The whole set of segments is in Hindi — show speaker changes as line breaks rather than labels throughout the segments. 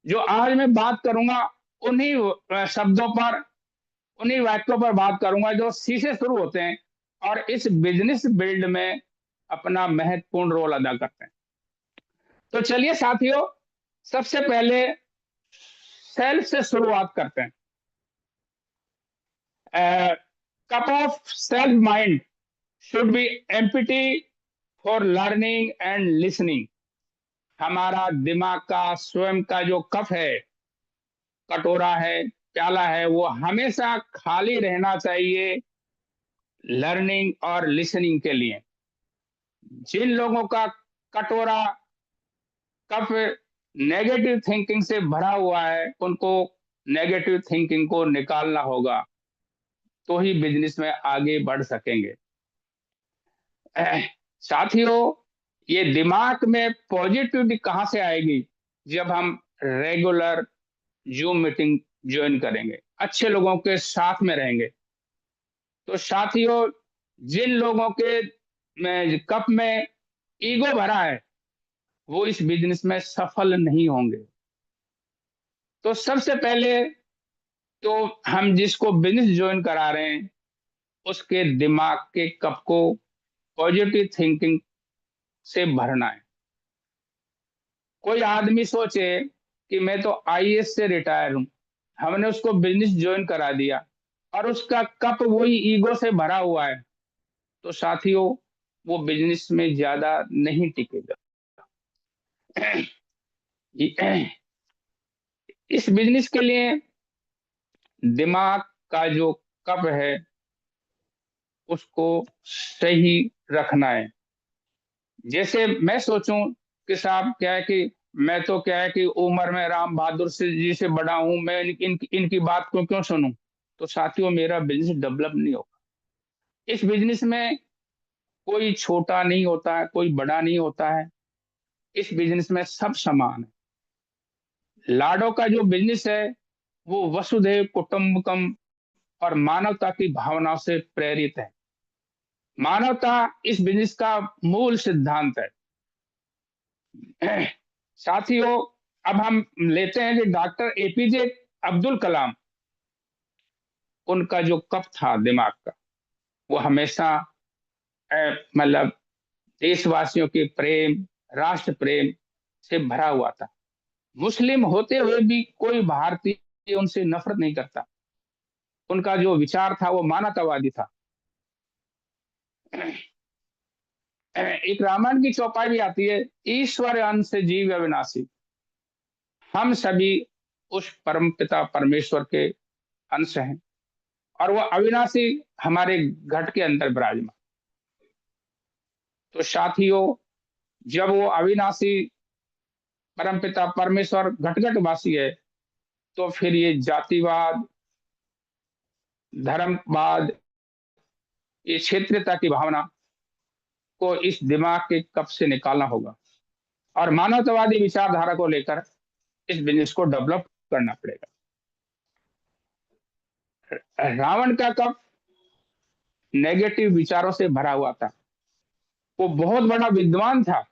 जो आज मैं बात करूंगा उन्हीं शब्दों पर, उन्हीं वाक्यों पर बात करूंगा जो सी से शुरू होते हैं और इस बिजनेस बिल्ड में अपना महत्वपूर्ण रोल अदा करते हैं। तो चलिए साथियों, सबसे पहले सेल्फ से शुरुआत करते हैं। Cup of self mind should be empty for learning and listening. हमारा दिमाग का स्वयं का जो कप है, कटोरा है, प्याला है, वो हमेशा खाली रहना चाहिए लर्निंग और लिसनिंग के लिए। जिन लोगों का कटोरा, कप नेगेटिव थिंकिंग से भरा हुआ है, उनको नेगेटिव थिंकिंग को निकालना होगा, तो ही बिजनेस में आगे बढ़ सकेंगे। साथियों, ये दिमाग में पॉजिटिविटी कहाँ से आएगी? जब हम रेगुलर जूम मीटिंग ज्वाइन करेंगे, अच्छे लोगों के साथ में रहेंगे। तो साथियों, जिन लोगों के कप में ईगो भरा है, वो इस बिजनेस में सफल नहीं होंगे। तो सबसे पहले तो हम जिसको बिजनेस ज्वाइन करा रहे हैं, उसके दिमाग के कप को पॉजिटिव थिंकिंग से भरना है। कोई आदमी सोचे कि मैं तो आईएएस से रिटायर हूं, हमने उसको बिजनेस ज्वाइन करा दिया और उसका कप वही ईगो से भरा हुआ है, तो साथियों, वो बिजनेस में ज्यादा नहीं टिकेगा। इस बिजनेस के लिए दिमाग का जो कप है, उसको सही रखना है। जैसे मैं सोचूं कि साहब क्या है कि मैं तो क्या है कि उम्र में राम बहादुर से जी से बड़ा हूं, मैं इनकी बात को क्यों सुनूं? तो साथियों, मेरा बिजनेस डेवलप नहीं होगा। इस बिजनेस में कोई छोटा नहीं होता है, कोई बड़ा नहीं होता है। इस बिजनेस में सब समान है। लाडो का जो बिजनेस है, वो वसुधैव कुटुंबकम और मानवता की भावना से प्रेरित है। मानवता इस बिजनेस का मूल सिद्धांत है। साथियों, अब हम लेते हैं कि डॉक्टर एपीजे अब्दुल कलाम, उनका जो कप था दिमाग का, वो हमेशा मतलब देशवासियों के प्रेम, राष्ट्र प्रेम से भरा हुआ था। मुस्लिम होते हुए भी कोई भारतीय उनसे नफरत नहीं करता। उनका जो विचार था वो मानवतावादी था। एक रामायण की चौपाई भी आती है, ईश्वर अंश जीव अविनाशी। हम सभी उस परमपिता परमेश्वर के अंश हैं और वो अविनाशी हमारे घट के अंदर विराजमान। तो साथियों, जब वो अविनाशी परमपिता परमेश्वर घट घट वासी है, तो फिर ये जातिवाद, धर्मवाद, ये क्षेत्रीयता की भावना को इस दिमाग के कप से निकालना होगा और मानवतावादी विचारधारा को लेकर इस बिजनेस को डेवलप करना पड़ेगा। रावण का कप नेगेटिव विचारों से भरा हुआ था। वो बहुत बड़ा विद्वान था,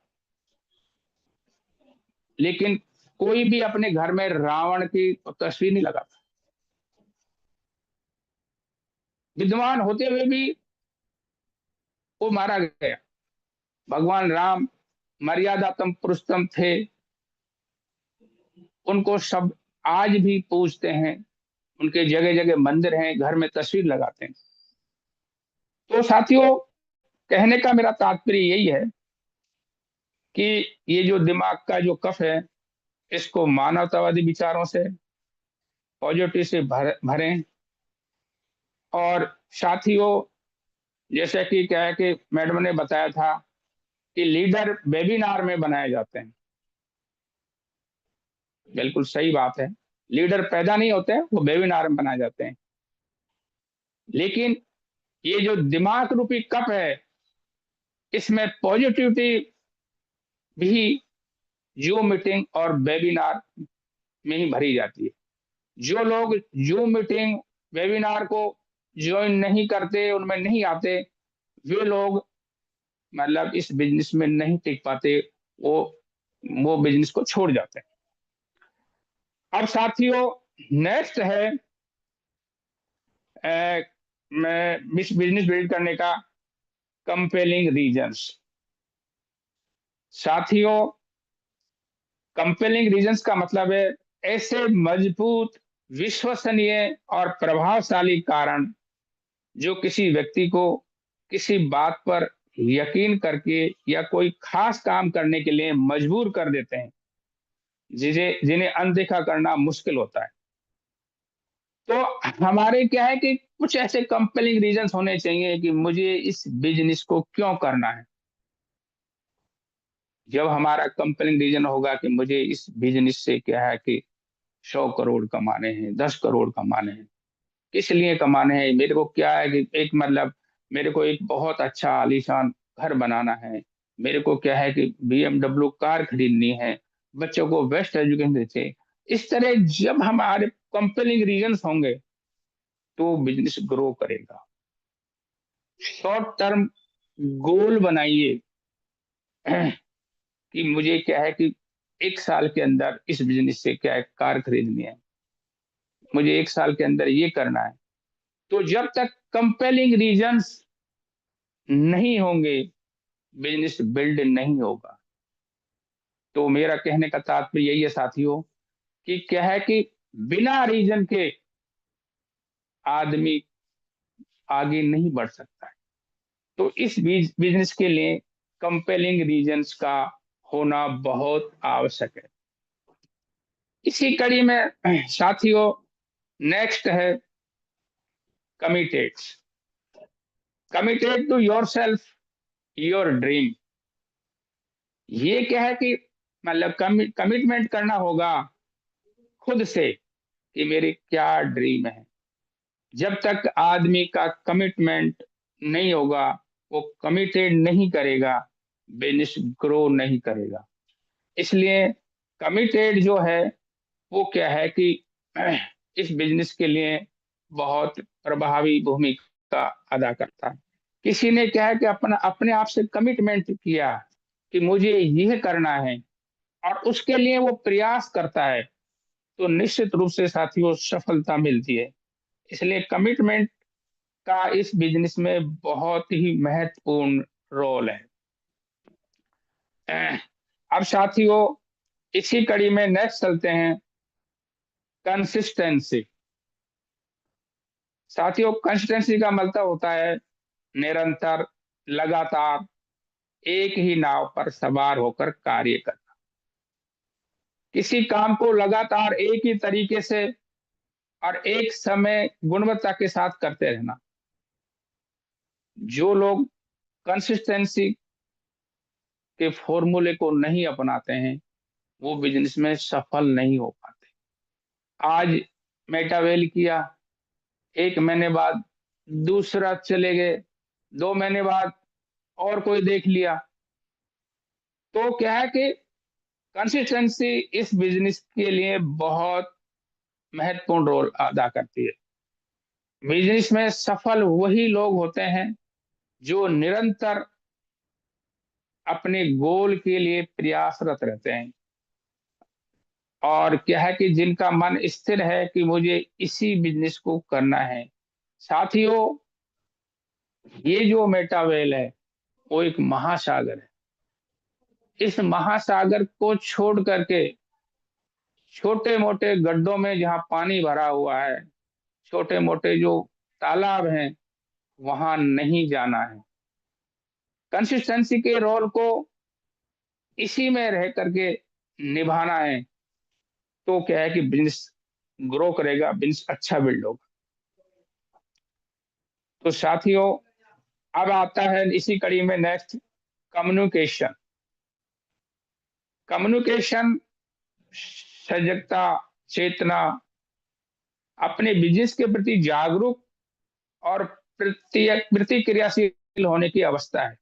लेकिन कोई भी अपने घर में रावण की तस्वीर नहीं लगाता। विद्वान होते हुए भी वो मारा गया। भगवान राम मर्यादातम पुरुषोत्तम थे, उनको सब आज भी पूजते हैं। उनके जगह जगह मंदिर हैं, घर में तस्वीर लगाते हैं। तो साथियों, कहने का मेरा तात्पर्य यही है कि ये जो दिमाग का जो कफ है, इसको मानवतावादी विचारों से, पॉजिटिव से भरें। और साथियों, जैसे कि क्या है कि मैडम ने बताया था कि लीडर वेबिनार में बनाए जाते हैं। बिल्कुल सही बात है। लीडर पैदा नहीं होते हैं, वो वेबिनार में बनाए जाते हैं। लेकिन ये जो दिमाग रूपी कप है, इसमें पॉजिटिविटी भी जूम मीटिंग और वेबिनार में ही भरी जाती है। जो लोग जूम मीटिंग, वेबिनार को ज्वाइन नहीं करते, उनमें नहीं आते, वे लोग मतलब इस बिजनेस में नहीं टिक पाते। वो वो बिजनेस को छोड़ जाते हैं। अब साथियों नेक्स्ट है बिजनेस बिल्ड करने का कंपेलिंग रीजंस। साथियों कंपेलिंग रीजंस का मतलब है ऐसे मजबूत, विश्वसनीय और प्रभावशाली कारण जो किसी व्यक्ति को किसी बात पर यकीन करके या कोई खास काम करने के लिए मजबूर कर देते हैं, जिन्हें जिन्हें अनदेखा करना मुश्किल होता है। तो हमारे क्या है कि कुछ ऐसे कंपेलिंग रीजंस होने चाहिए कि मुझे इस बिजनेस को क्यों करना है। जब हमारा कंपेलिंग रीजन होगा कि मुझे इस बिजनेस से क्या है कि 100 करोड़ कमाने हैं, 10 करोड़ कमाने हैं, किस लिए कमाने हैं, मेरे को क्या है कि एक मतलब मेरे को एक बहुत अच्छा आलीशान घर बनाना है, मेरे को क्या है कि BMW कार खरीदनी है, बच्चों को बेस्ट एजुकेशन देते। इस तरह जब हमारे कंपेलिंग रीजंस होंगे तो बिजनेस ग्रो करेगा। शॉर्ट टर्म गोल बनाइए कि मुझे क्या है कि 1 साल के अंदर इस बिजनेस से क्या है कार खरीदनी है, मुझे 1 साल के अंदर ये करना है। तो जब तक कंपेलिंग रीजंस नहीं होंगे बिजनेस बिल्ड नहीं होगा। तो मेरा कहने का तात्पर्य यही है साथियों कि क्या है कि बिना रीजन के आदमी आगे नहीं बढ़ सकता है। तो इस बिजनेस के लिए कंपेलिंग रीजंस का होना बहुत आवश्यक है। इसी कड़ी में साथियों नेक्स्ट है committed. Committed to yourself, your dream. ये क्या है कि मतलब कमिटमेंट करना होगा खुद से कि मेरी क्या ड्रीम है। जब तक आदमी का कमिटमेंट नहीं होगा, वो कमिटेड नहीं करेगा, बिजनेस ग्रो नहीं करेगा। इसलिए कमिटेड जो है वो क्या है कि इस बिजनेस के लिए बहुत प्रभावी भूमिका अदा करता है। किसी ने क्या है कि अपना अपने आप से कमिटमेंट किया कि मुझे यह करना है और उसके लिए वो प्रयास करता है, तो निश्चित रूप से साथियों सफलता मिलती है। इसलिए कमिटमेंट का इस बिजनेस में बहुत ही महत्वपूर्ण रोल है। अब साथियों इसी कड़ी में नेक्स्ट चलते हैं कंसिस्टेंसी। साथियों कंसिस्टेंसी का मतलब होता है निरंतर, लगातार एक ही नाव पर सवार होकर कार्य करना। किसी काम को लगातार एक ही तरीके से और एक समय गुणवत्ता के साथ करते रहना। जो लोग कंसिस्टेंसी के फॉर्मूले को नहीं अपनाते हैं वो बिजनेस में सफल नहीं हो पाते। आज मेटावेल किया, 1 महीने बाद दूसरा चले गए, 2 महीने बाद और कोई देख लिया। तो क्या है कि कंसिस्टेंसी इस बिजनेस के लिए बहुत महत्वपूर्ण रोल अदा करती है। बिजनेस में सफल वही लोग होते हैं जो निरंतर अपने गोल के लिए प्रयासरत रहते हैं और क्या है कि जिनका मन स्थिर है कि मुझे इसी बिजनेस को करना है। साथियों ये जो मेटावेल है वो एक महासागर है। इस महासागर को छोड़ करके छोटे मोटे गड्ढों में जहाँ पानी भरा हुआ है, छोटे मोटे जो तालाब हैं वहां नहीं जाना है। कंसिस्टेंसी के रोल को इसी में रह करके निभाना है। तो क्या है कि बिजनेस ग्रो करेगा, बिजनेस अच्छा बिल्ड होगा। तो साथियों अब आता है इसी कड़ी में नेक्स्ट कम्युनिकेशन। कम्युनिकेशन सजगता, चेतना, अपने बिजनेस के प्रति जागरूक और प्रतिक्रियाशील होने की अवस्था है।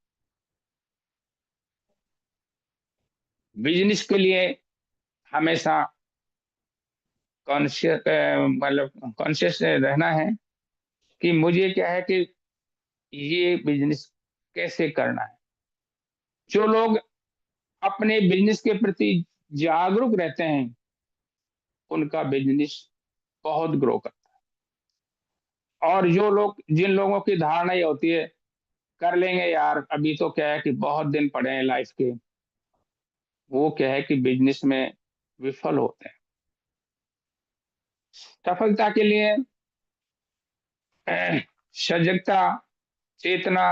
बिजनेस के लिए हमेशा कॉन्शियस मतलब कॉन्शियस रहना है कि मुझे क्या है कि ये बिजनेस कैसे करना है। जो लोग अपने बिजनेस के प्रति जागरूक रहते हैं उनका बिजनेस बहुत ग्रो करता है। और जिन लोगों की धारणा ये होती है कर लेंगे यार, अभी तो क्या है कि बहुत दिन पड़े हैं लाइफ के, वो क्या है कि बिजनेस में विफल होते हैं। सफलता के लिए सजगता, चेतना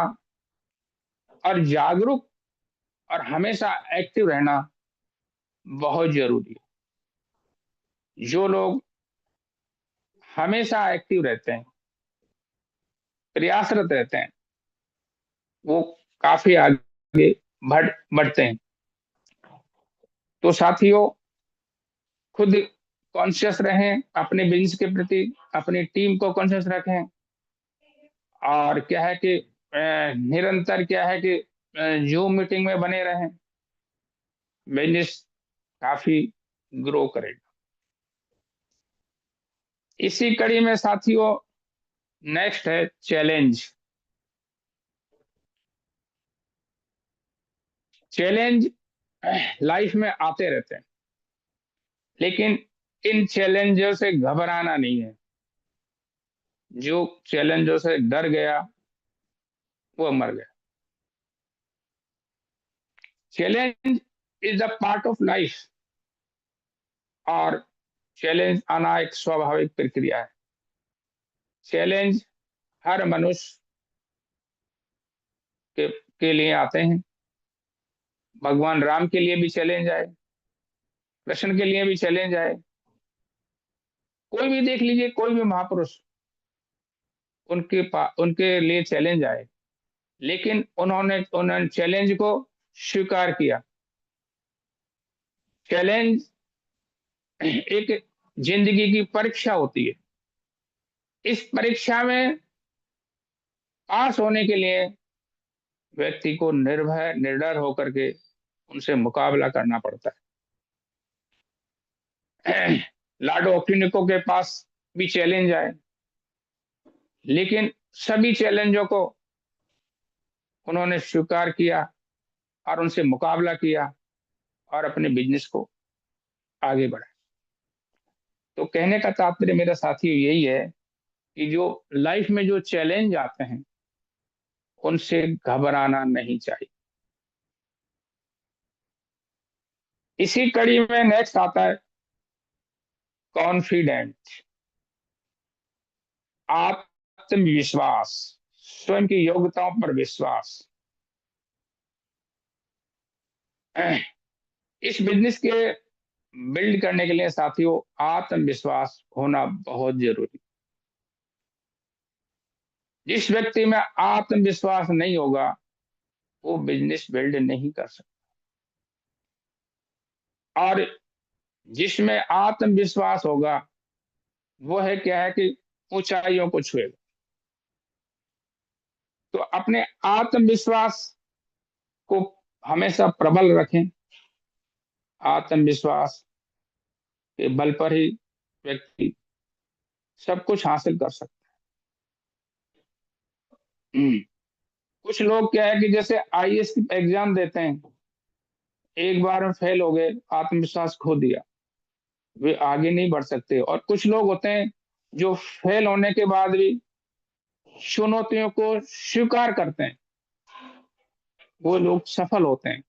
और जागरूक और हमेशा एक्टिव रहना बहुत जरूरी है। जो लोग हमेशा एक्टिव रहते हैं, प्रयासरत रहते हैं, वो काफी आगे बढ़ते हैं। तो साथियों, खुद कॉन्शियस रहें अपने बिजनेस के प्रति, अपनी टीम को कॉन्शियस रखें, और क्या है कि निरंतर क्या है कि जूम मीटिंग में बने रहें। बिजनेस काफी ग्रो करेगा। इसी कड़ी में साथियों, नेक्स्ट है चैलेंज। चैलेंज लाइफ में आते रहते हैं, लेकिन इन चैलेंजों से घबराना नहीं है। जो चैलेंजों से डर गया वो मर गया। Challenge is the part of life, और चैलेंज आना एक स्वाभाविक प्रक्रिया है। चैलेंज हर मनुष्य के लिए आते हैं। भगवान राम के लिए भी चैलेंज आए, कृष्ण के लिए भी चैलेंज आए, कोई भी देख लीजिए, कोई भी महापुरुष, उनके लिए चैलेंज आए, लेकिन उन्होंने चैलेंज को स्वीकार किया। चैलेंज एक जिंदगी की परीक्षा होती है। इस परीक्षा में पास होने के लिए व्यक्ति को निर्भय निडर होकर के उनसे मुकाबला करना पड़ता है। लाडो ऑक्टिनिको के पास भी चैलेंज आए, लेकिन सभी चैलेंजों को उन्होंने स्वीकार किया और उनसे मुकाबला किया और अपने बिजनेस को आगे बढ़ाया। तो कहने का तात्पर्य मेरा साथी यही है कि जो लाइफ में जो चैलेंज आते हैं उनसे घबराना नहीं चाहिए। इसी कड़ी में नेक्स्ट आता है कॉन्फिडेंट, आत्मविश्वास, स्वयं की योग्यताओं पर विश्वास। इस बिजनेस के बिल्ड करने के लिए साथियों आत्मविश्वास होना बहुत जरूरी। जिस व्यक्ति में आत्मविश्वास नहीं होगा वो बिजनेस बिल्ड नहीं कर सकता, और जिसमें आत्मविश्वास होगा वो है क्या है कि ऊंचाइयों को छुएगा। तो अपने आत्मविश्वास को हमेशा प्रबल रखें। आत्मविश्वास के बल पर ही व्यक्ति सब कुछ हासिल कर सकता है। कुछ लोग क्या है कि जैसे आईएएस की एग्जाम देते हैं, एक बार में फेल हो गए, आत्मविश्वास खो दिया, वे आगे नहीं बढ़ सकते। और कुछ लोग होते हैं जो फेल होने के बाद भी चुनौतियों को स्वीकार करते हैं, वो लोग सफल होते हैं।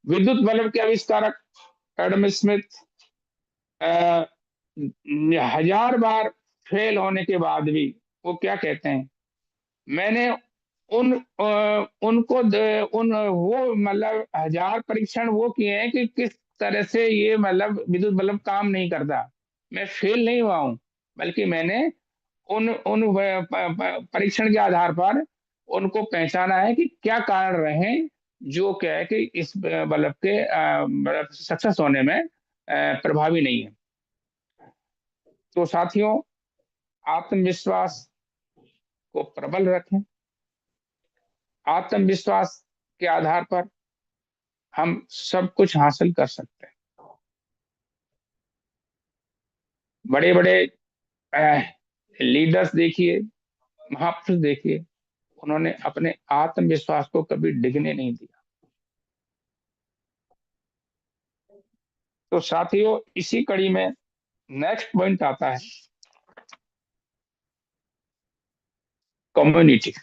विद्युत बल्ब के आविष्कारक एडम स्मिथ 1000 बार फेल होने के बाद भी वो क्या कहते हैं, मैंने उनको वो मतलब 1000 परीक्षण वो किए हैं कि किस तरह से ये मतलब विद्युत बल्ब काम नहीं करता। मैं फेल नहीं हुआ हूँ, बल्कि मैंने उन उन परीक्षण के आधार पर उनको पहचाना है कि क्या कारण रहे जो क्या है कि इस बल्ब के मतलब सक्सेस होने में प्रभावी नहीं है। तो साथियों, आत्मविश्वास को प्रबल रखें। आत्मविश्वास के आधार पर हम सब कुछ हासिल कर सकते हैं। बड़े बड़े लीडर्स देखिए, महापुरुष देखिए, उन्होंने अपने आत्मविश्वास को कभी डिगने नहीं दिया। तो साथियों, इसी कड़ी में नेक्स्ट पॉइंट आता है कम्युनिटी।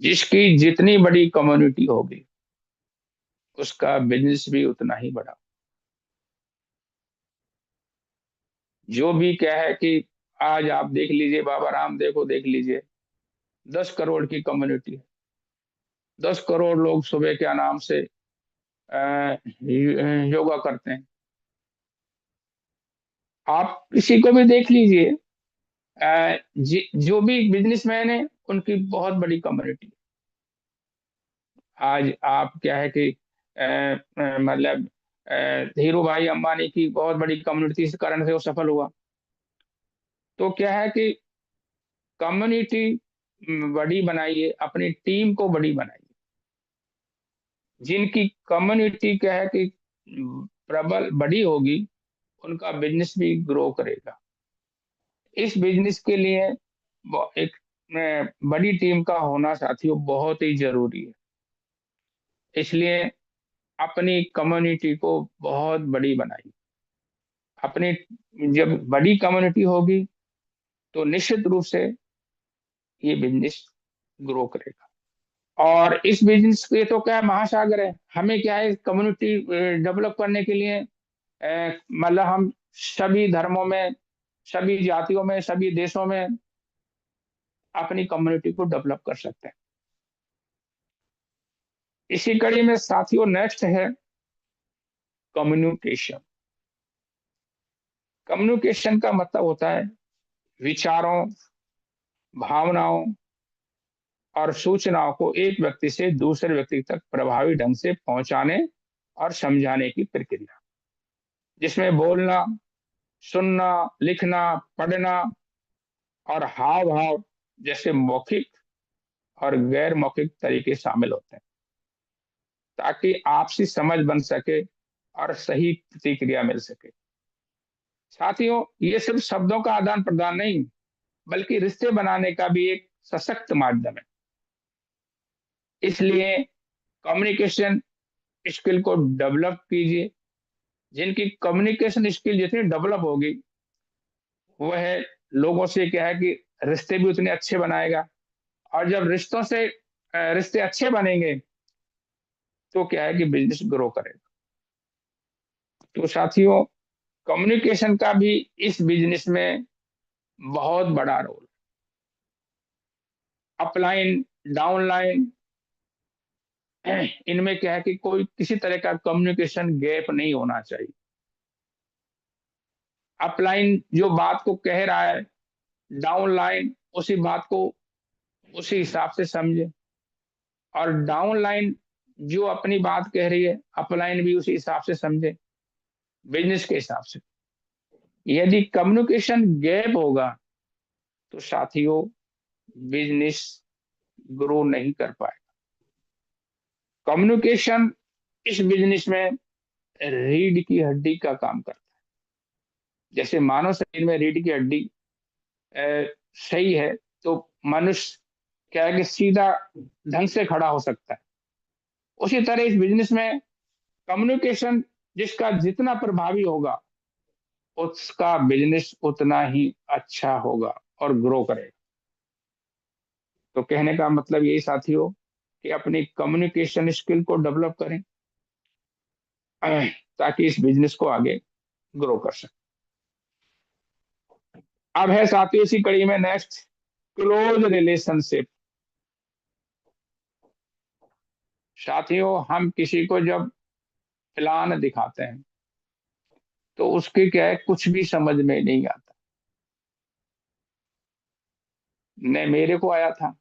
जिसकी जितनी बड़ी कम्युनिटी होगी, उसका बिजनेस भी उतना ही बड़ा। जो भी क्या है कि आज आप देख लीजिए, बाबा रामदेव को देख लीजिए, 10 करोड़ की कम्युनिटी है। 10 करोड़ लोग सुबह क्या नाम से योगा करते हैं। आप किसी को भी देख लीजिए, जो भी बिजनेसमैन है, उनकी बहुत बड़ी कम्युनिटी। आज आप क्या है कि मतलब धीरू भाई अंबानी की बहुत बड़ी कम्युनिटी, इस कारण से वो सफल हुआ। तो क्या है कि कम्युनिटी बड़ी बनाइए, अपनी टीम को बड़ी बनाइए। जिनकी कम्युनिटी क्या है कि प्रबल बड़ी होगी, उनका बिजनेस भी ग्रो करेगा। इस बिजनेस के लिए एक बड़ी टीम का होना साथियों बहुत ही जरूरी है। इसलिए अपनी कम्युनिटी को बहुत बड़ी बनाइए। अपनी जब बड़ी कम्युनिटी होगी, तो निश्चित रूप से ये बिजनेस ग्रो करेगा। और इस बिजनेस के तो क्या महासागर है। हमें क्या है, कम्युनिटी डेवलप करने के लिए मतलब हम सभी धर्मों में, सभी जातियों में, सभी देशों में अपनी कम्युनिटी को डेवलप कर सकते हैं। इसी कड़ी में साथियों नेक्स्ट है कम्युनिकेशन। कम्युनिकेशन का मतलब होता है विचारों, भावनाओं और सूचनाओं को एक व्यक्ति से दूसरे व्यक्ति तक प्रभावी ढंग से पहुंचाने और समझाने की प्रक्रिया, जिसमें बोलना, सुनना, लिखना, पढ़ना और हाव भाव जैसे मौखिक और गैर मौखिक तरीके शामिल होते हैं, ताकि आपसी समझ बन सके और सही प्रतिक्रिया मिल सके। साथियों, ये सिर्फ शब्दों का आदान प्रदान नहीं, बल्कि रिश्ते बनाने का भी एक सशक्त माध्यम है। इसलिए कम्युनिकेशन स्किल को डेवलप कीजिए। जिनकी कम्युनिकेशन स्किल जितनी डेवलप होगी, वह लोगों से क्या है कि रिश्ते भी उतने अच्छे बनाएगा। और जब रिश्ते अच्छे बनेंगे, तो क्या है कि बिजनेस ग्रो करेगा। तो साथियों, कम्युनिकेशन का भी इस बिजनेस में बहुत बड़ा रोल। अपलाइन, डाउनलाइन, इनमें क्या है कि कोई किसी तरह का कम्युनिकेशन गैप नहीं होना चाहिए। अपलाइन जो बात को कह रहा है, डाउनलाइन उसी बात को उसी हिसाब से समझे। और डाउनलाइन जो अपनी बात कह रही है, अपलाइन भी उसी हिसाब से समझे, बिजनेस के हिसाब से। यदि कम्युनिकेशन गैप होगा, तो साथियों बिजनेस ग्रो नहीं कर पाएगा। कम्युनिकेशन इस बिजनेस में रीढ़ की हड्डी का काम करता है। जैसे मानव शरीर में रीढ़ की हड्डी सही है, तो मनुष्य क्या है कि सीधा ढंग से खड़ा हो सकता है। उसी तरह इस बिजनेस में कम्युनिकेशन जिसका जितना प्रभावी होगा, उसका बिजनेस उतना ही अच्छा होगा और ग्रो करेगा। तो कहने का मतलब यही साथियों कि अपनी कम्युनिकेशन स्किल को डेवलप करें, ताकि इस बिजनेस को आगे ग्रो कर सके। अब है साथियों इसी कड़ी में नेक्स्ट क्लोज रिलेशनशिप। साथियों, हम किसी को जब प्लान दिखाते हैं, तो उसके क्या है कुछ भी समझ में नहीं आता। न मेरे को आया था,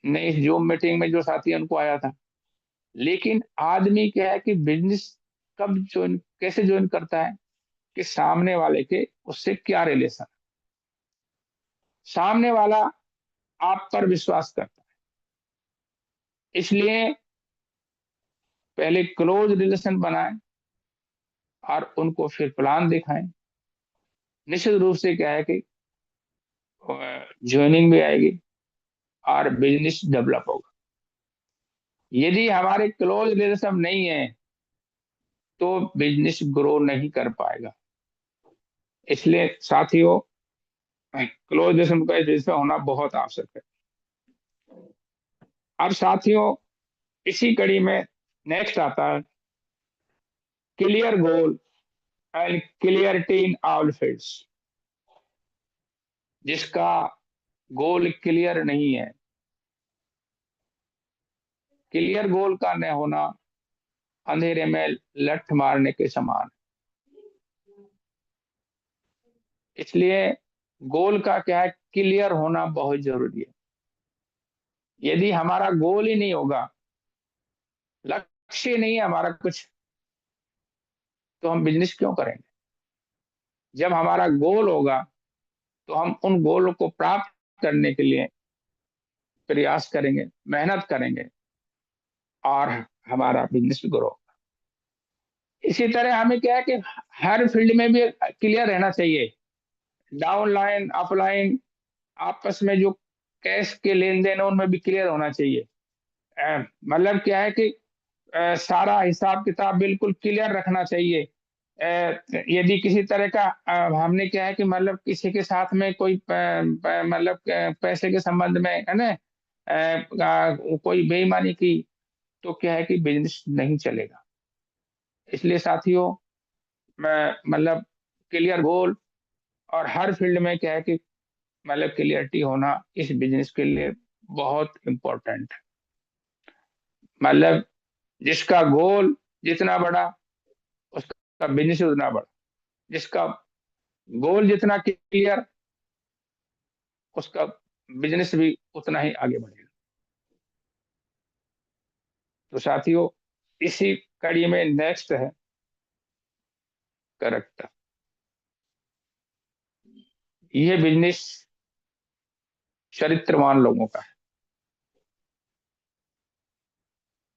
न इस जूम मीटिंग में जो साथी हैं, उनको आया था। लेकिन आदमी क्या है कि बिजनेस कब ज्वाइन, कैसे ज्वाइन करता है कि सामने वाले के उससे क्या रिलेशन, सामने वाला आप पर विश्वास करता है। इसलिए पहले क्लोज रिलेशन बनाएं और उनको फिर प्लान दिखाएं। निश्चित रूप से क्या है कि ज्वाइनिंग भी आएगी और बिजनेस डेवलप होगा। यदि हमारे क्लोज रिलेशन नहीं है तो बिजनेस ग्रो नहीं कर पाएगा। इसलिए साथियों, क्लोज रिलेशन का बिजनेस में होना बहुत आवश्यक है। अब साथियों, इसी कड़ी में नेक्स्ट आता है clear goal and clarity in all fields. जिसका गोल क्लियर नहीं है, क्लियर गोल का न होना अंधेरे में लठ मारने के समान। इसलिए गोल का क्या है, क्लियर होना बहुत जरूरी है। यदि हमारा गोल ही नहीं होगा, लक्ष्य नहीं है हमारा कुछ, तो हम बिजनेस क्यों करेंगे। जब हमारा गोल होगा तो हम उन गोल को प्राप्त करने के लिए प्रयास करेंगे, मेहनत करेंगे, और हमारा बिजनेस ग्रो। इसी तरह हमें क्या है कि हर फील्ड में भी क्लियर रहना चाहिए। डाउन लाइन, अपलाइन, आपस में जो कैश के लेन देन है उनमें भी क्लियर होना चाहिए। मतलब क्या है कि सारा हिसाब किताब बिल्कुल क्लियर रखना चाहिए। यदि किसी तरह का हमने क्या है कि मतलब किसी के साथ में कोई मतलब पैसे के संबंध में है ना, कोई बेईमानी की, तो क्या है कि बिजनेस नहीं चलेगा। इसलिए साथियों, मैं मतलब क्लियर गोल और हर फील्ड में क्या है कि मतलब क्लियरिटी होना इस बिजनेस के लिए बहुत इम्पोर्टेंट है। मतलब जिसका गोल जितना बड़ा, उसका बिजनेस उतना बड़ा। जिसका गोल जितना क्लियर, उसका बिजनेस भी उतना ही आगे बढ़ेगा। तो साथियों, इसी कड़ी में नेक्स्ट है करेक्टर। ये बिजनेस चरित्रवान लोगों का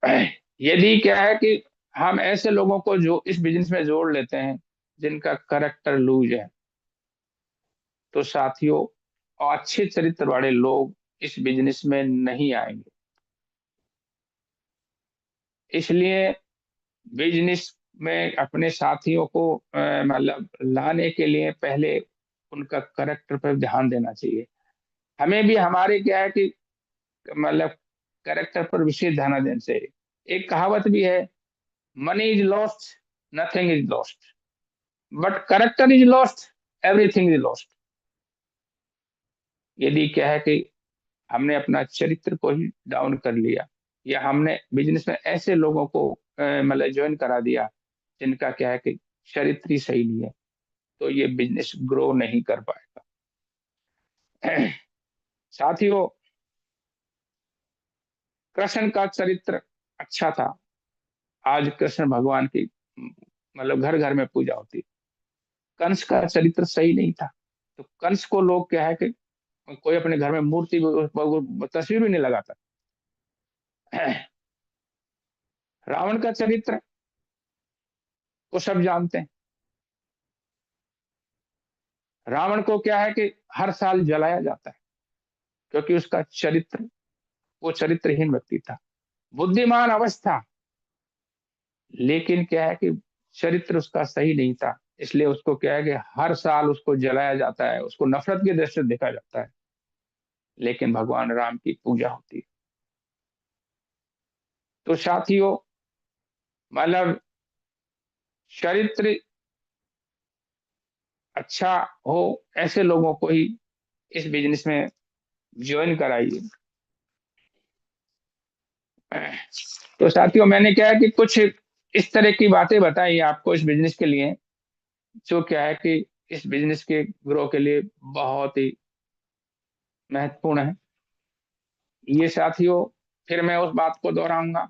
है। यदि क्या है कि हम ऐसे लोगों को जो इस बिजनेस में जोड़ लेते हैं जिनका करेक्टर लूज है, तो साथियों, अच्छे चरित्र वाले लोग इस बिजनेस में नहीं आएंगे। इसलिए बिजनेस में अपने साथियों को मतलब लाने के लिए पहले उनका करेक्टर पर ध्यान देना चाहिए। हमें भी हमारे क्या है कि मतलब करेक्टर पर विशेष ध्यान देना चाहिए। एक कहावत भी है, money is lost, nothing is lost, but character is lost, everything is lost. यदि क्या है कि हमने अपना चरित्र को ही डाउन कर लिया, या हमने बिजनेस में ऐसे लोगों को मतलब ज्वाइन करा दिया जिनका क्या है कि चरित्र ही सही नहीं है, तो ये बिजनेस ग्रो नहीं कर पाएगा। साथियों, कृष्ण का चरित्र अच्छा था। आज कृष्ण भगवान की मतलब घर घर में पूजा होती। कंस का चरित्र सही नहीं था, तो कंस को लोग क्या है कि कोई अपने घर में मूर्ति तस्वीर भी नहीं लगाता। रावण का चरित्र को सब जानते हैं। रावण को क्या है कि हर साल जलाया जाता है, क्योंकि उसका चरित्र, वो चरित्रहीन व्यक्ति था। बुद्धिमान अवश्य था, लेकिन क्या है कि चरित्र उसका सही नहीं था। इसलिए उसको क्या है कि हर साल उसको जलाया जाता है, उसको नफरत की दृष्टि से देखा जाता है। लेकिन भगवान राम की पूजा होती है। तो साथियों, मतलब चरित्र अच्छा हो, ऐसे लोगों को ही इस बिजनेस में ज्वाइन कराइए। तो साथियों, मैंने क्या है कि कुछ इस तरह की बातें बताई आपको इस बिजनेस के लिए, जो क्या है कि इस बिजनेस के ग्रो के लिए बहुत ही महत्वपूर्ण है। ये साथियों, फिर मैं उस बात को दोहराऊंगा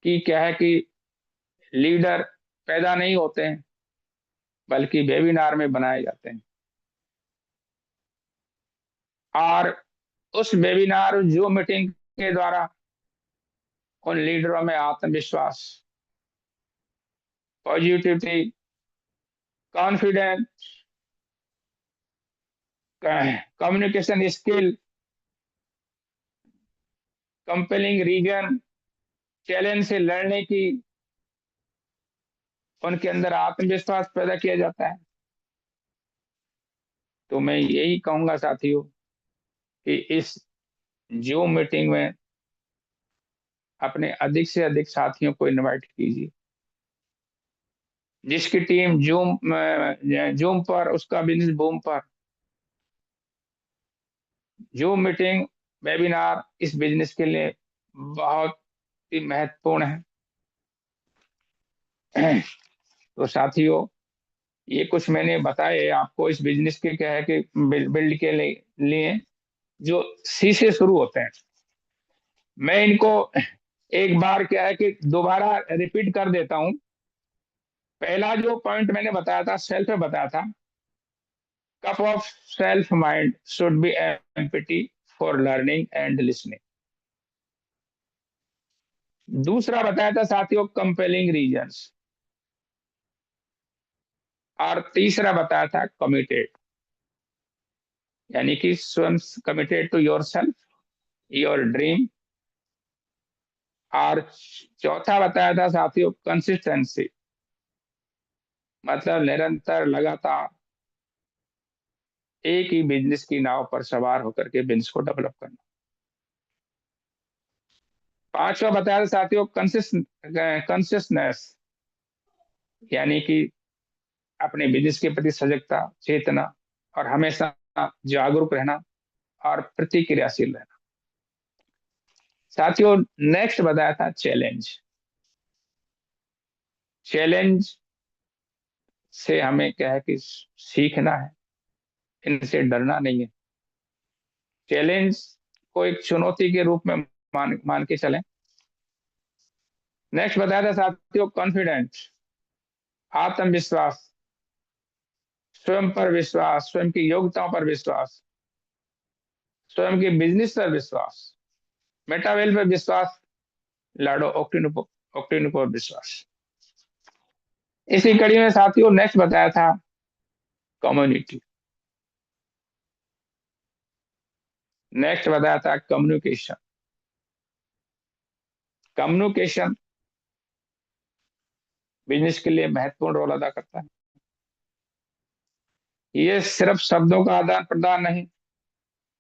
कि क्या है कि लीडर पैदा नहीं होते हैं, बल्कि वेबिनार में बनाए जाते हैं। और उस वेबिनार जो मीटिंग के द्वारा उन लीडरों में आत्मविश्वास, positivity, confidence, communication skill compelling reason, challenge से लड़ने की उनके अंदर आत्मविश्वास पैदा किया जाता है। तो मैं यही कहूंगा साथियों कि इस जूम मीटिंग में अपने अधिक से अधिक साथियों को इनवाइट कीजिए। जिसकी टीम जूम जूम पर, उसका बिजनेस बूम पर। जूम मीटिंग, वेबिनार इस बिजनेस के लिए बहुत ही महत्वपूर्ण है। तो साथियों, ये कुछ मैंने बताए आपको इस बिजनेस के, क्या है कि बिल्ड के लिए जो सी से शुरू होते हैं। मैं इनको एक बार, क्या है कि दोबारा रिपीट कर देता हूं। पहला जो पॉइंट मैंने बताया था, सेल्फ में बताया था, cup of self mind should be empty for learning and listening. दूसरा बताया था साथियों, कंपेलिंग रीजंस। और तीसरा बताया था कमिटेड, यानी कि स्वयं committed to yourself, your dream. और चौथा बताया था साथियों, कंसिस्टेंसी, मतलब निरंतर लगातार एक ही बिजनेस की नाव पर सवार होकर के बिजनेस को डेवलप करना। पांचवा बताया था साथियों, कंसिस्टनेस, यानी कि अपने बिजनेस के प्रति सजगता, चेतना, और हमेशा जागरूक रहना और प्रतिक्रियाशील रहना। साथियों, नेक्स्ट बताया था चैलेंज। चैलेंज से हमें क्या है कि सीखना है, इनसे डरना नहीं है। चैलेंज को एक चुनौती के रूप में मान के चलें। नेक्स्ट बताया था साथियों, कॉन्फिडेंस, आत्मविश्वास, स्वयं पर विश्वास, स्वयं की योग्यताओं पर विश्वास, स्वयं के बिजनेस पर विश्वास, मेटावेल पर विश्वास, लाडो ऑक्टिनो पर विश्वास। इसी कड़ी में साथियों नेक्स्ट बताया था कम्युनिटी। नेक्स्ट बताया था कम्युनिकेशन। कम्युनिकेशन बिजनेस के लिए महत्वपूर्ण रोल अदा करता है। ये सिर्फ शब्दों का आदान प्रदान नहीं,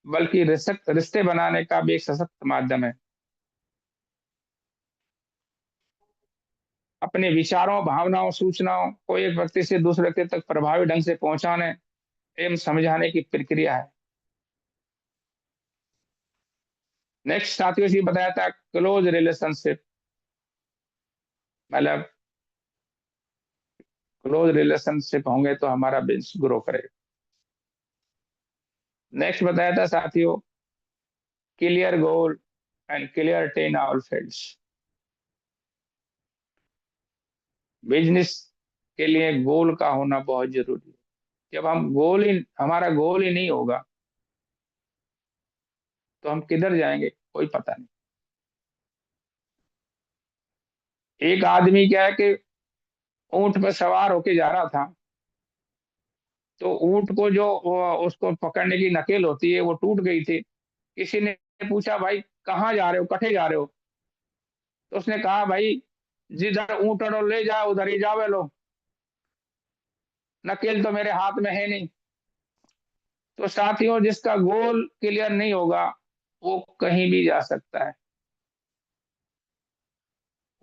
बल्कि रिश्ते बनाने का भी एक सशक्त माध्यम है। अपने विचारों, भावनाओं, सूचनाओं को एक व्यक्ति से दूसरे व्यक्ति तक प्रभावी ढंग से पहुंचाने एवं समझाने की प्रक्रिया है। नेक्स्ट साथियों से बताया था क्लोज रिलेशनशिप, मतलब क्लोज रिलेशनशिप होंगे तो हमारा बिजनेस ग्रो करेगा। नेक्स्ट बताया था साथियों, clear goal and clarity in all fields. Business के लिए गोल का होना बहुत जरूरी है। जब हमारा गोल ही नहीं होगा तो हम किधर जाएंगे कोई पता नहीं। एक आदमी, क्या है कि ऊंट पर सवार होके जा रहा था, तो ऊंट को जो उसको पकड़ने की नकेल होती है वो टूट गई थी। किसी ने पूछा, भाई कहाँ जा रहे हो, कठे जा रहे हो? तो उसने कहा, भाई जिधर ऊंट और ले जाओ उधर ही जावे लो, नकेल तो मेरे हाथ में है नहीं। तो साथियों, जिसका गोल क्लियर नहीं होगा वो कहीं भी जा सकता है,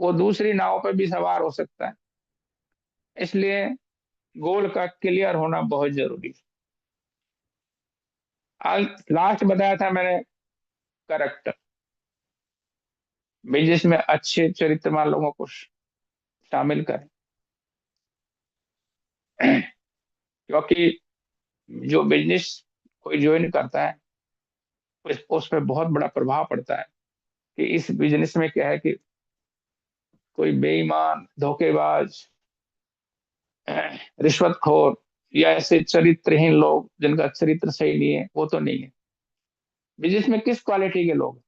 वो दूसरी नाव पर भी सवार हो सकता है। इसलिए गोल का क्लियर होना बहुत जरूरी है। लास्ट बताया था मैंने, करेक्टर। बिजनेस में अच्छे चरित्रवान लोगों को शामिल करें, क्योंकि जो बिजनेस कोई ज्वाइन करता है उस पर बहुत बड़ा प्रभाव पड़ता है कि इस बिजनेस में क्या है कि कोई बेईमान, धोखेबाज, रिश्वतखोर या ऐसे चरित्रहीन लोग जिनका चरित्र सही नहीं है, वो तो नहीं है। बिजनेस में किस क्वालिटी के लोग?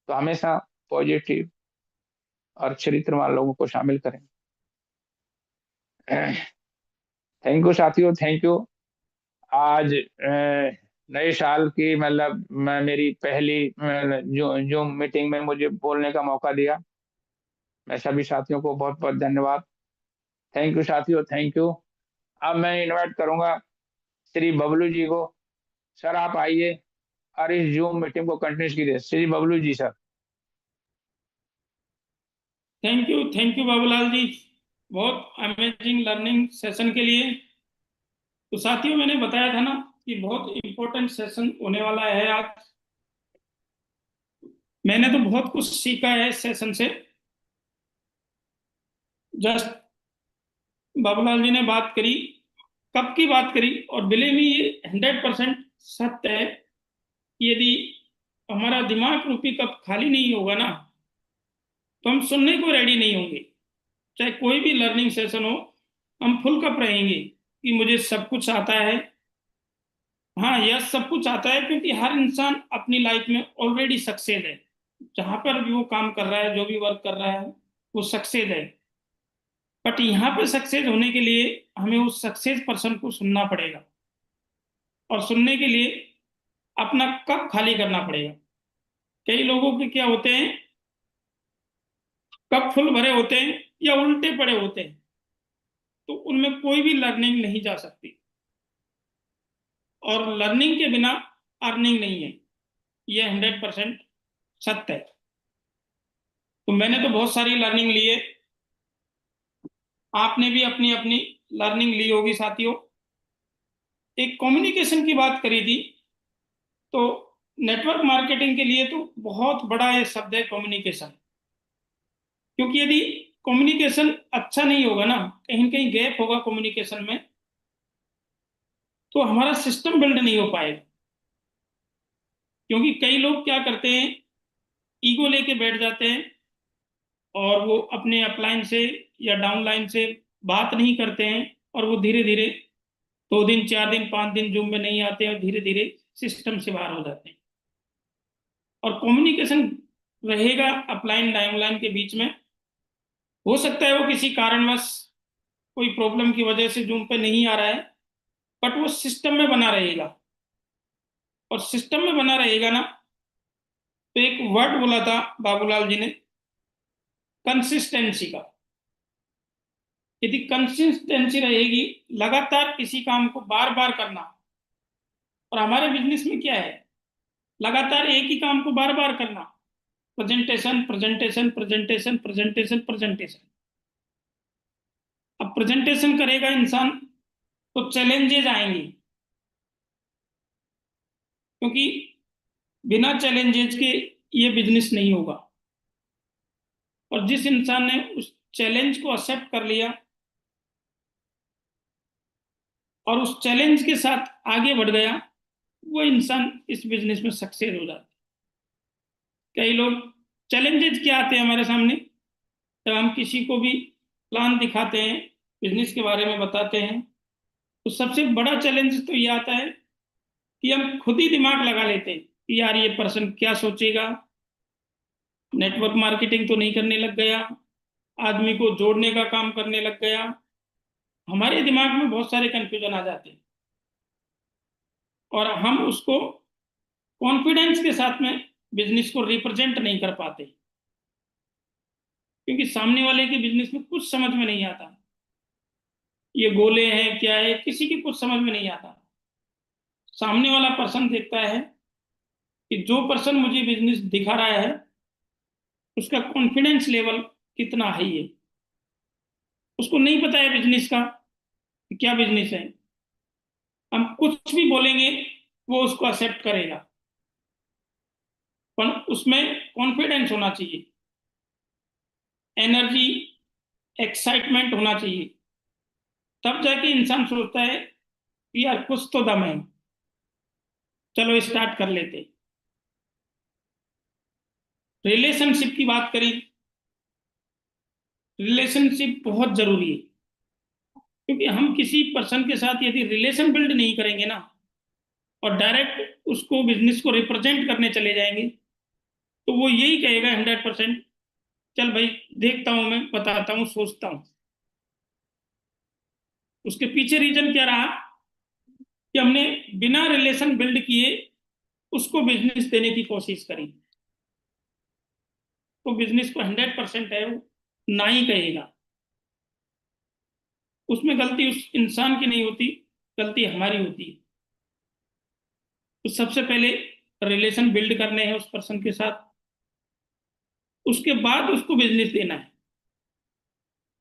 तो हमेशा पॉजिटिव और चरित्रवान लोगों को शामिल करें। थैंक यू साथियों, थैंक यू। आज नए साल की मतलब मेरी पहली जो जो मीटिंग में मुझे बोलने का मौका दिया। मैं सभी साथियों को बहुत बहुत धन्यवाद। थैंक यू साथियों, थैंक यू। अब मैं इनवाइट करूंगा श्री बबलू जी को। सर आप आइए और इस जूम मीटिंग को कंटिन्यू कीजिए। Shri Bablu ji sir.
Thank you Babulal ji, बहुत अमेजिंग लर्निंग सेशन के लिए। तो साथियों, मैंने बताया था ना कि बहुत इम्पोर्टेंट सेशन होने वाला है आज। मैंने तो बहुत कुछ सीखा है इस सेशन से। जस्ट बाबूलाल जी ने बात करी, कब की बात करी, और बिलीव मी ये 100% सत्य है कि यदि हमारा दिमाग रूपी कप खाली नहीं होगा ना, तो हम सुनने को रेडी नहीं होंगे। चाहे कोई भी लर्निंग सेशन हो, हम फुल कप रहेंगे कि मुझे सब कुछ आता है। हाँ, यह सब कुछ आता है क्योंकि हर इंसान अपनी लाइफ में ऑलरेडी सक्सेस है। जहां पर भी वो काम कर रहा है, जो भी वर्क कर रहा है, वो सक्सेस है। बट यहाँ पे सक्सेस होने के लिए हमें उस सक्सेस पर्सन को सुनना पड़ेगा, और सुनने के लिए अपना कप खाली करना पड़ेगा। कई लोगों के क्या होते हैं, कप फुल भरे होते हैं या उल्टे पड़े होते हैं, तो उनमें कोई भी लर्निंग नहीं जा सकती। और लर्निंग के बिना अर्निंग नहीं है, ये 100% सत्य है। तो मैंने तो बहुत सारी लर्निंग ली है, आपने भी अपनी अपनी लर्निंग ली होगी साथियों। एक कम्युनिकेशन की बात करी थी, तो नेटवर्क मार्केटिंग के लिए तो बहुत बड़ा ये शब्द है कम्युनिकेशन। क्योंकि यदि कम्युनिकेशन अच्छा नहीं होगा ना, कहीं न कहीं गैप होगा कम्युनिकेशन में, तो हमारा सिस्टम बिल्ड नहीं हो पाएगा। क्योंकि कई लोग क्या करते हैं, ईगो लेके बैठ जाते हैं, और वो अपने अपलाइन से या डाउनलाइन से बात नहीं करते हैं, और वो धीरे धीरे 2 दिन 4 दिन 5 दिन जूम में नहीं आते हैं, और धीरे धीरे सिस्टम से बाहर हो जाते हैं। और कम्युनिकेशन रहेगा अपलाइन डाउनलाइन के बीच में। हो सकता है वो किसी कारणवश कोई प्रॉब्लम की वजह से जूम पे नहीं आ रहा है, बट वो सिस्टम में बना रहेगा। और सिस्टम में बना रहेगा ना, तो एक वर्ड बोला था बाबूलाल जी ने, कंसिस्टेंसी का। यदि कंसिस्टेंसी रहेगी, लगातार किसी काम को बार बार करना। और हमारे बिजनेस में क्या है, लगातार एक ही काम को बार बार करना। Presentation presentation presentation presentation presentation. अब प्रेजेंटेशन करेगा इंसान, तो चैलेंजेज आएंगे। क्योंकि बिना चैलेंजेज के ये बिजनेस नहीं होगा। और जिस इंसान ने उस चैलेंज को एक्सेप्ट कर लिया और उस चैलेंज के साथ आगे बढ़ गया, वो इंसान इस बिजनेस में सक्सेस हो जाता है। कई लोग, चैलेंजेस क्या आते हैं हमारे सामने, जब हम किसी को भी प्लान दिखाते हैं, बिजनेस के बारे में बताते हैं, तो सबसे बड़ा चैलेंज तो ये आता है कि हम खुद ही दिमाग लगा लेते हैं कि यार ये पर्सन क्या सोचेगा, नेटवर्क मार्केटिंग तो नहीं करने लग गया, आदमी को जोड़ने का काम करने लग गया। हमारे दिमाग में बहुत सारे कंफ्यूजन आ जाते हैं, और हम उसको कॉन्फिडेंस के साथ में बिजनेस को रिप्रेजेंट नहीं कर पाते। क्योंकि सामने वाले के बिजनेस में कुछ समझ में नहीं आता, ये गोले हैं क्या है, किसी की कुछ समझ में नहीं आता। सामने वाला पर्सन देखता है कि जो पर्सन मुझे बिजनेस दिखा रहा है, उसका कॉन्फिडेंस लेवल कितना हाई है। उसको नहीं पता है बिजनेस का कि क्या बिजनेस है। हम कुछ भी बोलेंगे, वो उसको एक्सेप्ट करेगा, पर उसमें कॉन्फिडेंस होना चाहिए, एनर्जी, एक्साइटमेंट होना चाहिए। तब जाके इंसान सोचता है कि यार कुछ तो दम है, चलो स्टार्ट कर लेते। रिलेशनशिप की बात करी, रिलेशनशिप बहुत जरूरी है। क्योंकि हम किसी पर्सन के साथ यदि रिलेशन बिल्ड नहीं करेंगे ना, और डायरेक्ट उसको बिजनेस को रिप्रेजेंट करने चले जाएंगे, तो वो यही कहेगा 100%, चल भाई देखता हूं, मैं बताता हूँ, सोचता हूँ। उसके पीछे रीजन क्या रहा, कि हमने बिना रिलेशन बिल्ड किए उसको बिजनेस देने की कोशिश करी, तो बिजनेस को 100% है वो ना ही कहेगा। उसमें गलती उस इंसान की नहीं होती, गलती हमारी होती है। तो सबसे पहले रिलेशन बिल्ड करने हैं उस पर्सन के साथ, उसके बाद उसको बिजनेस देना है।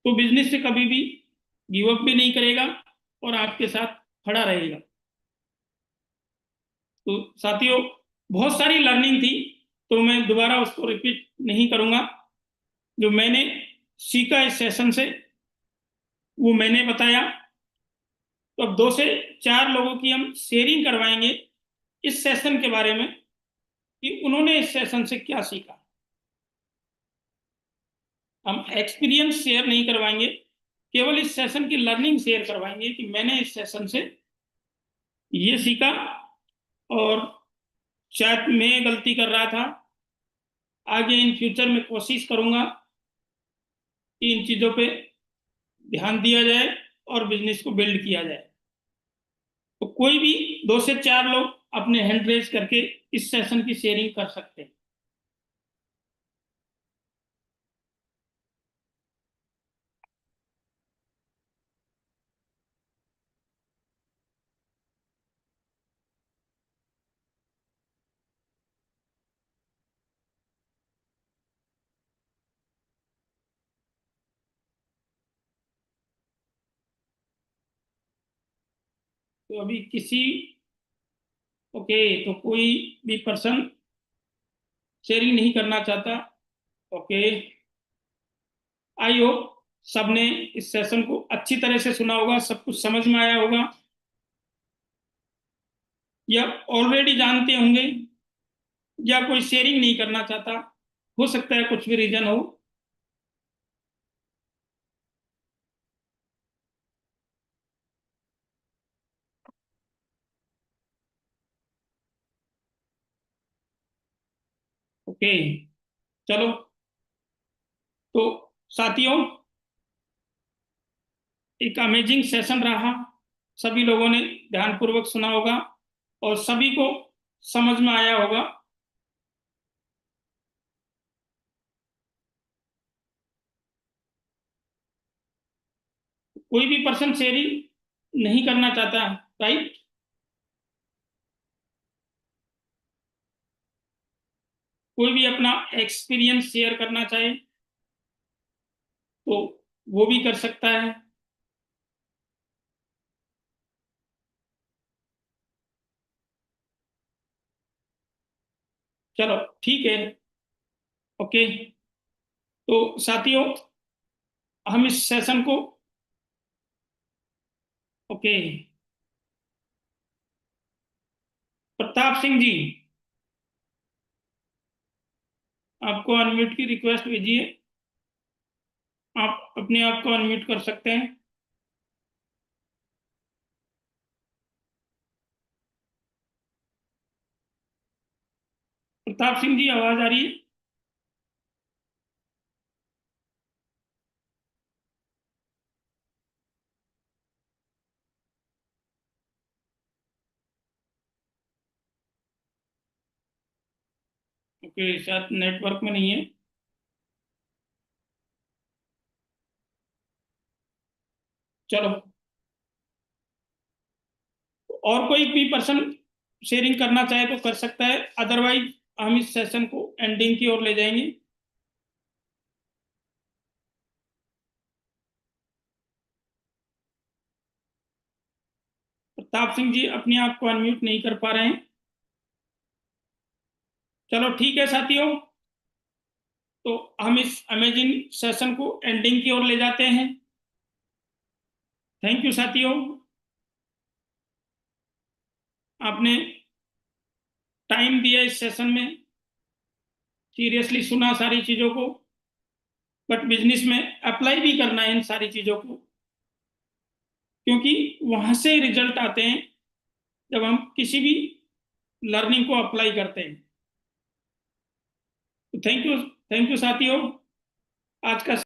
तो बिजनेस से कभी भी गिव अप भी नहीं करेगा और आपके साथ खड़ा रहेगा। तो साथियों, बहुत सारी लर्निंग थी, तो मैं दोबारा उसको रिपीट नहीं करूंगा। जो मैंने सीखा इस सेशन से वो मैंने बताया। तो अब 2 से 4 लोगों की हम शेयरिंग करवाएंगे इस सेशन के बारे में कि उन्होंने इस सेशन से क्या सीखा। हम एक्सपीरियंस शेयर नहीं करवाएंगे, केवल इस सेशन की लर्निंग शेयर करवाएंगे कि मैंने इस सेशन से ये सीखा, और शायद मैं गलती कर रहा था, आगे इन फ्यूचर में कोशिश करूंगा कि इन चीजों पे ध्यान दिया जाए और बिजनेस को बिल्ड किया जाए। तो कोई भी 2 से 4 लोग अपने हैंड रेज करके इस सेशन की शेयरिंग कर सकते हैं। तो अभी किसी, ओके, तो कोई भी पर्सन शेयरिंग नहीं करना चाहता। ओके, आई होप सबने इस सेशन को अच्छी तरह से सुना होगा, सब कुछ समझ में आया होगा, या ऑलरेडी जानते होंगे, या कोई शेयरिंग नहीं करना चाहता, हो सकता है कुछ भी रीजन हो। ओके, चलो। तो साथियों, एक अमेजिंग सेशन रहा, सभी लोगों ने ध्यानपूर्वक सुना होगा और सभी को समझ में आया होगा। कोई भी पर्सन शेयरिंग नहीं करना चाहता, राइट? कोई भी अपना एक्सपीरियंस शेयर करना चाहे तो वो भी कर सकता है। चलो ठीक है, ओके। तो साथियों, हम इस सेशन को, ओके, प्रताप सिंह जी, आपको अनम्यूट की रिक्वेस्ट भेजिए, आप अपने आप को अनम्यूट कर सकते हैं। प्रताप सिंह जी, आवाज आ रही है? ओके, शायद नेटवर्क में नहीं है। चलो, और कोई भी पर्सन शेयरिंग करना चाहे तो कर सकता है, अदरवाइज हम इस सेशन को एंडिंग की ओर ले जाएंगे। प्रताप सिंह जी अपने आप को अनम्यूट नहीं कर पा रहे हैं। चलो ठीक है साथियों, तो हम इस अमेजिंग सेशन को एंडिंग की ओर ले जाते हैं। थैंक यू साथियों, आपने टाइम दिया इस सेशन में, सीरियसली सुना सारी चीजों को, बट बिजनेस में अप्लाई भी करना है इन सारी चीजों को, क्योंकि वहां से रिजल्ट आते हैं जब हम किसी भी लर्निंग को अप्लाई करते हैं। तो थैंक यू साथियों, आज का